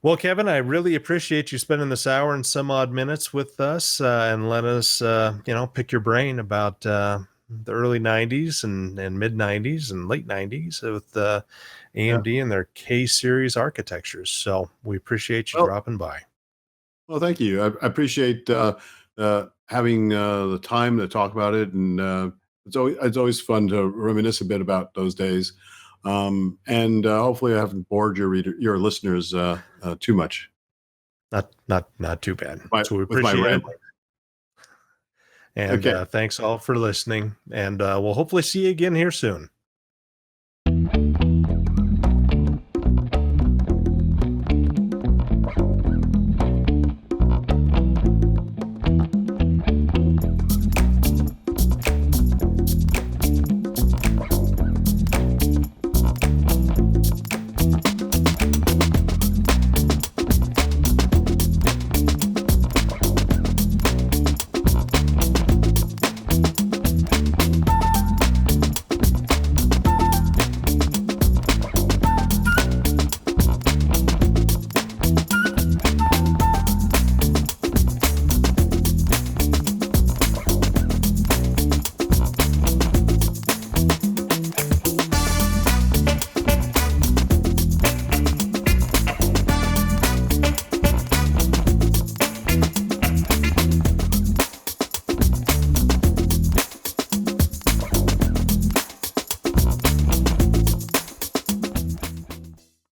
Well, Kevin, I really appreciate you spending this hour and some odd minutes with us and let us, pick your brain about the early 90s and mid 90s and late 90s with AMD and their K series architectures. So we appreciate you dropping by. Well, thank you. I appreciate having the time to talk about it, and it's always fun to reminisce a bit about those days. And hopefully I haven't bored your listeners too much. Not too bad. So we with my appreciate it. rambling. And thanks all for listening. And we'll hopefully see you again here soon.